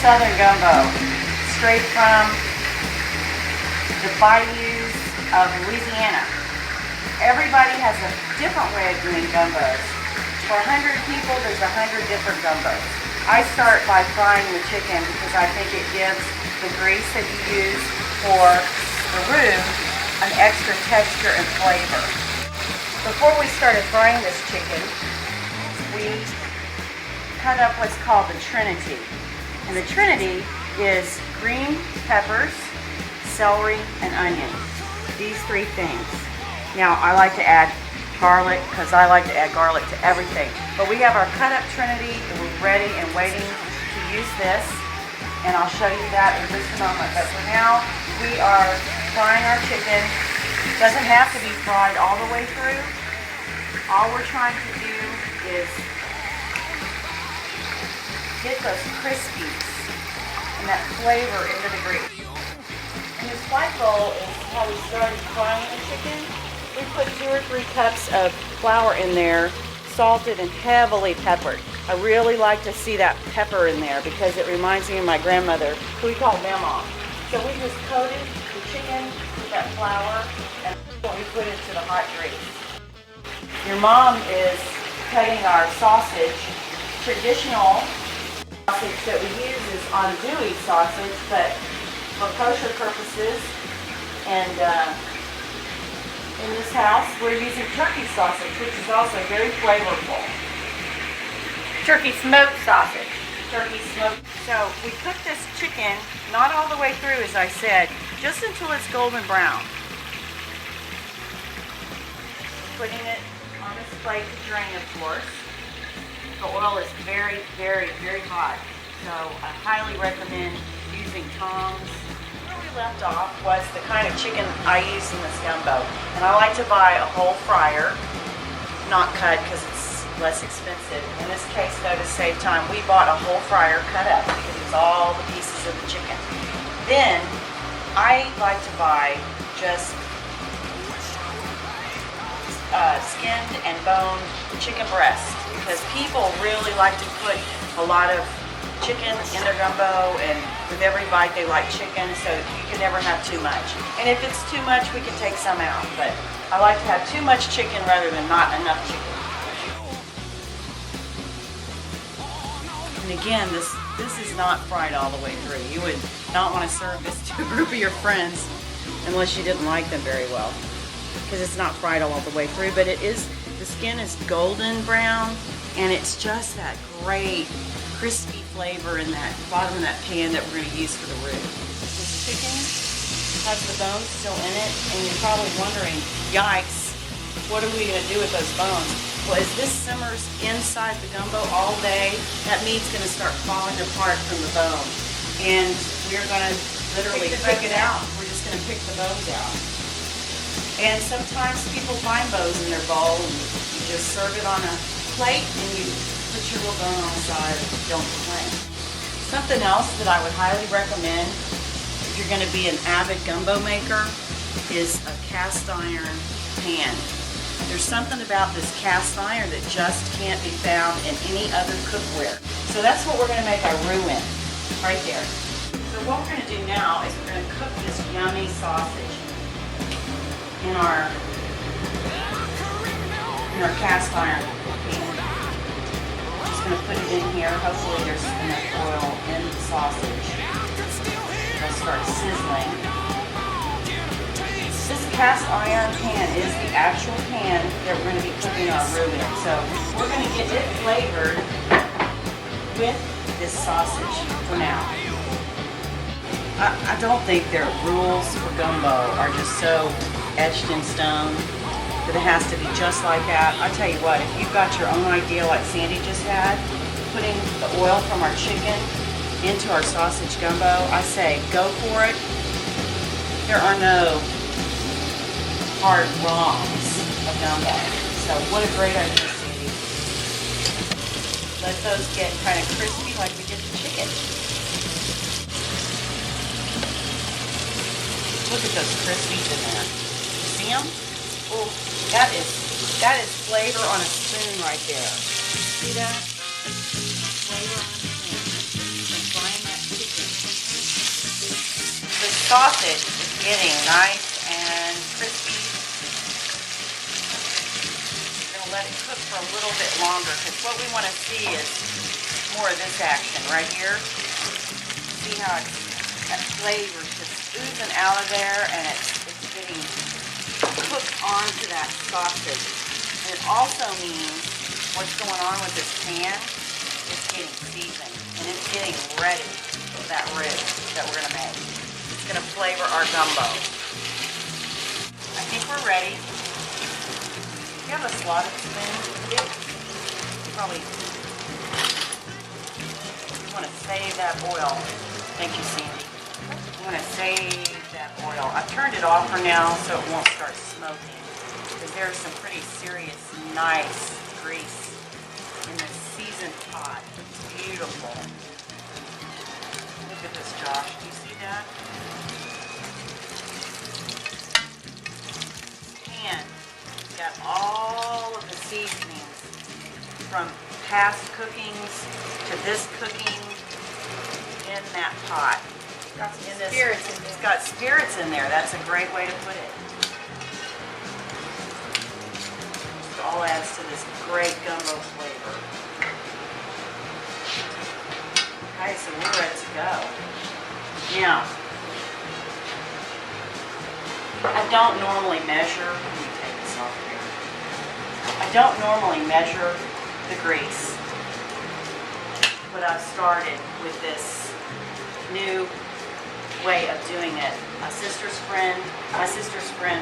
Southern gumbo, straight from the bayous of Louisiana. Everybody has a different way of doing gumbos. For 100 people, there's 100 different gumbos. I start by frying the chicken because I think it gives the grease that you use for the roux an extra texture and flavor. Before we started frying this chicken, we cut up what's called the Trinity. And the Trinity is green peppers, celery, and onion. These three things. Now, I like to add garlic because I like to add garlic to everything. But we have our cut up Trinity and we're ready and waiting to use this. And I'll show you that in just a moment. But for now, we are frying our chicken. It doesn't have to be fried all the way through. All we're trying to do is get those crispies and that flavor into the grease. And this white bowl is how we started frying the chicken. We put 2 or 3 cups of flour in there, salted and heavily peppered. I really like to see that pepper in there because it reminds me of my grandmother, who we call Mama. So we just coated the chicken with that flour and we put it into the hot grease. Your mom is cutting our sausage. Traditional sausage that we use is andouille sausage, but for kosher purposes and in this house we're using turkey sausage, which is also very flavorful. Turkey smoked sausage. Turkey smoked. So we cook this chicken not all the way through, as I said, just until it's golden brown. Putting it on this plate to drain, of course. The oil is very, very, very hot, so I highly recommend using tongs. Where we left off was the kind of chicken I use in this gumbo. And I like to buy a whole fryer, not cut because it's less expensive. In this case, though, to save time, we bought a whole fryer cut up because it's all the pieces of the chicken. Then, I like to buy just skinned and boned chicken breast because people really like to put a lot of chicken in their gumbo, and with every bite they like chicken, so you can never have too much. And if it's too much, we can take some out, but I like to have too much chicken rather than not enough chicken. And again, this is not fried all the way through. You would not want to serve this to a group of your friends unless you didn't like them very well, because it's not fried all the way through, but it is, the skin is golden brown, and it's just that great crispy flavor in that bottom of that pan that we're going to use for the roux. This chicken has the bones still in it, and you're probably wondering, yikes, what are we going to do with those bones? Well, as this simmers inside the gumbo all day, that meat's going to start falling apart from the bone, and we're going to literally pick it out. We're just going to pick the bones out. And sometimes people find bones in their bowl, and you just serve it on a plate, and you put your little bone on the side. Don't complain. Something else that I would highly recommend if you're going to be an avid gumbo maker is a cast iron pan. There's something about this cast iron that just can't be found in any other cookware. So that's what we're going to make our roux in, right there. So what we're going to do now is we're going to cook this yummy sausage in our cast iron pan. Just going to put it in here. Hopefully there's enough oil in the sausage. It'll start sizzling. This cast iron pan is the actual pan that we're going to be cooking our roux in. So we're going to get it flavored with this sausage for now. I don't think their rules for gumbo are just so etched in stone that it has to be just like that. I tell you what, if you've got your own idea like Sandy just had, putting the oil from our chicken into our sausage gumbo, I say go for it. There are no hard wrongs of gumbo. So what a great idea, Sandy. Let those get kind of crispy like we did the chicken. Look at those crispies in there. You see them? Oh, that is flavor on a spoon right there. See that? Flavor on a spoon. From frying that chicken sausage is getting nice and crispy. We're going to let it cook for a little bit longer because what we want to see is more of this action right here. See how that flavor is just oozing out of there and it's getting cooked onto that sausage. And it also means what's going on with this pan, it's getting seasoned and it's getting ready for that ribs that we're going to make. It's going to flavor our gumbo. I think we're ready. You have a slotted spoon? Probably. You want to save that oil. Thank you, Sandy. I'm going to save that oil. I've turned it off for now so it won't start smoking. Because there's some pretty serious, nice grease in the seasoned pot. It's beautiful. Look at this, Josh. Do you see that? And got all of the seasonings from past cookings to this cooking in that pot. It's got spirits in there. That's a great way to put it. It all adds to this great gumbo flavor. Okay, so we're ready to go. Now, I don't normally measure. Let me take this off here. I don't normally measure the grease, but I've started with this new way of doing it. My sister's friend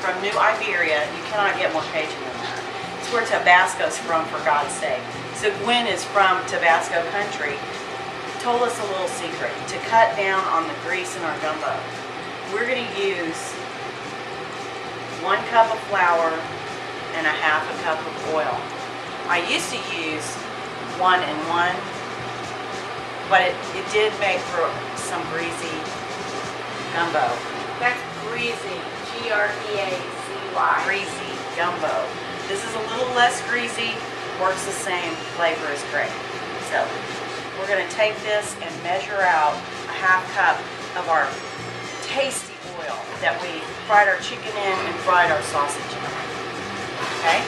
from New Iberia, you cannot get more Cajun than that. It's where Tabasco's from, for God's sake. So Gwen is from Tabasco country, told us a little secret to cut down on the grease in our gumbo. We're going to use 1 cup of flour and a half a cup of oil. I used to use 1 and 1, but it did make for some greasy gumbo. That's greasy. G-R-E-A-Z-Y. Greasy gumbo. This is a little less greasy, works the same, flavor is great. So we're going to take this and measure out a half cup of our tasty oil that we fried our chicken in and fried our sausage in. Okay?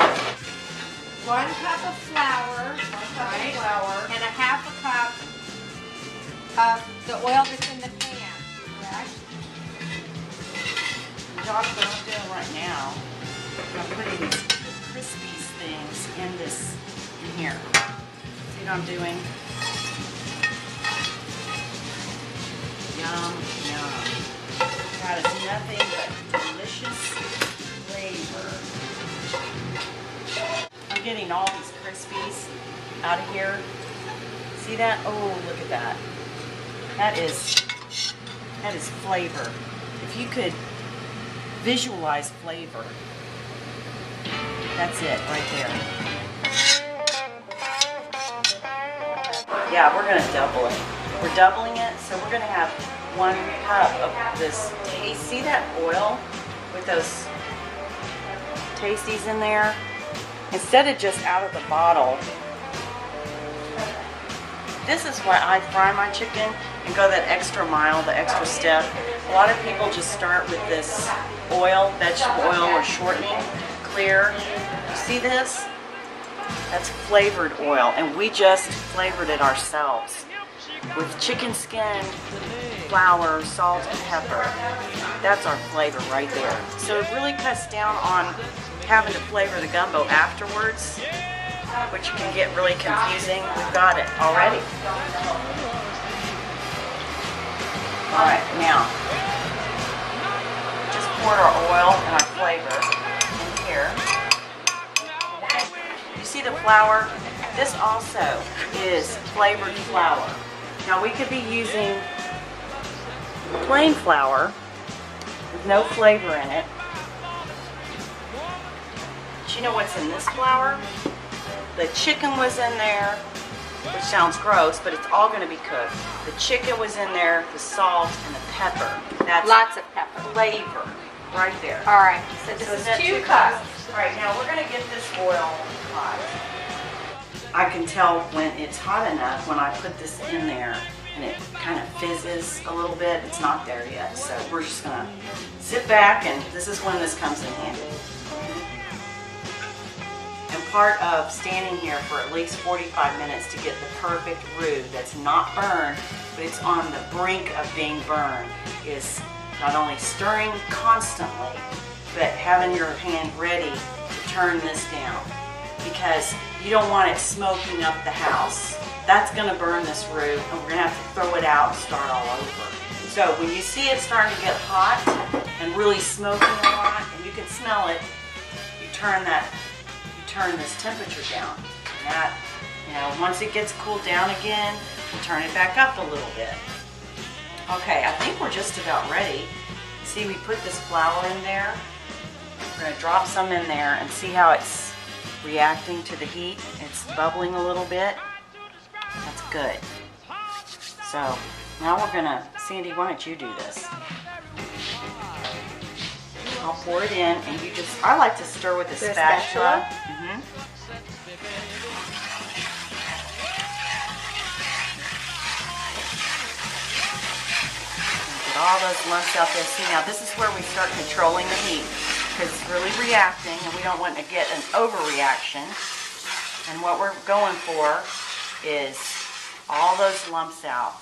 1 cup of flour. And a half a cup of the oil that's in the pan. Correct? Josh, what I'm doing right now, I'm putting these crispy things in here. See what I'm doing? Yum, yum. That is nothing but delicious flavor. I'm getting all these crispies out of here. See that? Oh, look at that. That is flavor. If you could visualize flavor, that's it right there. Yeah, we're going to double it. We're doubling it, so we're going to have 1 cup of this taste. See that oil with those tasties in there? Instead of just out of the bottle, this is why I fry my chicken and go that extra mile, the extra step. A lot of people just start with this oil, vegetable oil or shortening, clear. You see this? That's flavored oil, and we just flavored it ourselves with chicken skin, flour, salt, and pepper. That's our flavor right there. So it really cuts down on having to flavor the gumbo afterwards, which can get really confusing. We've got it already. Alright, now, just poured our oil and our flavor in here. You see the flour? This also is flavored flour. Now we could be using plain flour with no flavor in it. But you know what's in this flour? The chicken was in there, which sounds gross, but it's all going to be cooked. The chicken was in there, the salt, and the pepper. That's lots of pepper. Flavor right there. All right, so this is 2 cups. All right, now we're going to get this oil hot. I can tell when it's hot enough when I put this in there and it kind of fizzes a little bit. It's not there yet, so we're just gonna sit back, and this is when this comes in handy. And part of standing here for at least 45 minutes to get the perfect roux that's not burned, but it's on the brink of being burned, is not only stirring constantly, but having your hand ready to turn this down, because you don't want it smoking up the house. That's going to burn this roux, and we're going to have to throw it out and start all over. So when you see it starting to get hot and really smoking a lot, and you can smell it, you turn this temperature down. And that, once it gets cooled down again, we'll turn it back up a little bit. Okay, I think we're just about ready. See, we put this flour in there. We're going to drop some in there and see how it's reacting to the heat. It's bubbling a little bit. That's good. So now we're going to, Sandy, why don't you do this? I'll pour it in, and you just, I like to stir with a spatula. Get all those lumps out there. See, now this is where we start controlling the heat, because it's really reacting, and we don't want to get an overreaction. And what we're going for is all those lumps out,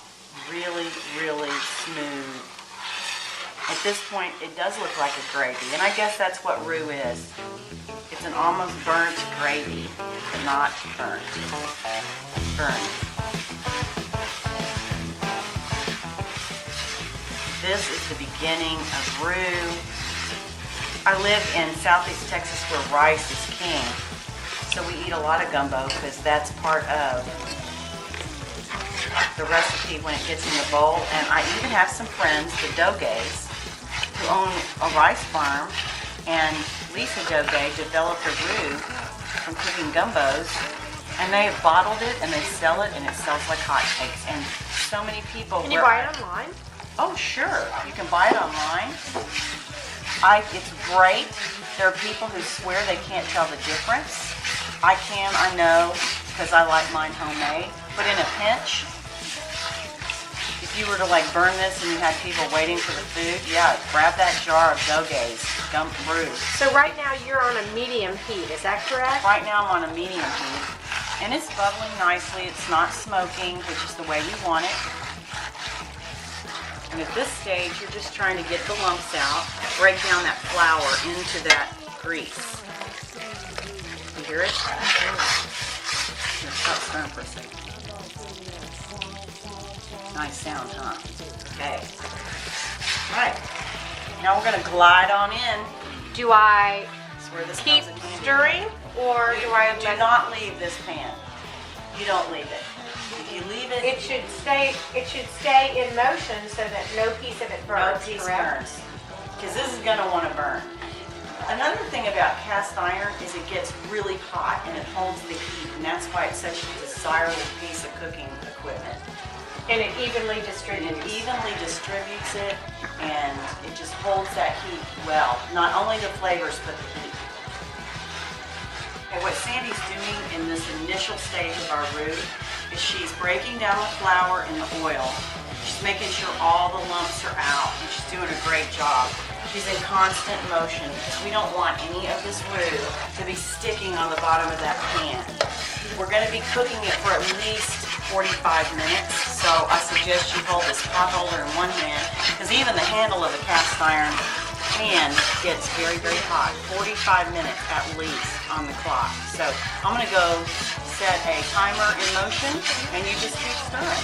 really, really smooth. At this point, it does look like a gravy, and I guess that's what roux is. It's an almost burnt gravy, but not burnt. Burnt. This is the beginning of roux. I live in Southeast Texas where rice is king, so we eat a lot of gumbo because that's part of the recipe when it gets in the bowl. And I even have some friends, the Dogays, who own a rice farm, and Lisa Dogay developed a roux from cooking gumbos, and they have bottled it and they sell it, and it sells like hotcakes. And so many people. Can you buy it online? Oh, sure. You can buy it online. It's great. There are people who swear they can't tell the difference. I can, I know, because I like mine homemade. But in a pinch, if you were to burn this and you had people waiting for the food, yeah, grab that jar of Dogay's roux. So right now you're on a medium heat, is that correct? Right now I'm on a medium heat, and it's bubbling nicely. It's not smoking, which is the way we want it. And at this stage, you're just trying to get the lumps out, break down that flour into that grease. You hear it? Stop stirring for a second. Nice sound, huh? Okay. All right. Now we're going to glide on in. Do I keep comes in handy. stirring, or do I Do not leave this pan. You don't leave it. If you leave it, It should stay in motion so that no piece of it burns. no piece correct? burns. Because this is going to want to burn. Another thing about cast iron is it gets really hot and it holds the heat, and that's why it's such a desirable piece of cooking equipment. And it evenly And distributes. it evenly distributes it, and it just holds that heat well. Not only the flavors, but the heat. And what Sandy's doing in this initial stage of our roux is she's breaking down the flour in the oil. She's making sure all the lumps are out, and she's doing a great job. She's in constant motion because we don't want any of this roux to be sticking on the bottom of that pan. We're going to be cooking it for at least 45 minutes, so I suggest you hold this pot holder in one hand, because even the handle of a cast iron pan gets very, very hot. 45 minutes at least on the clock. So I'm going to go set a timer in motion, and you just keep stirring.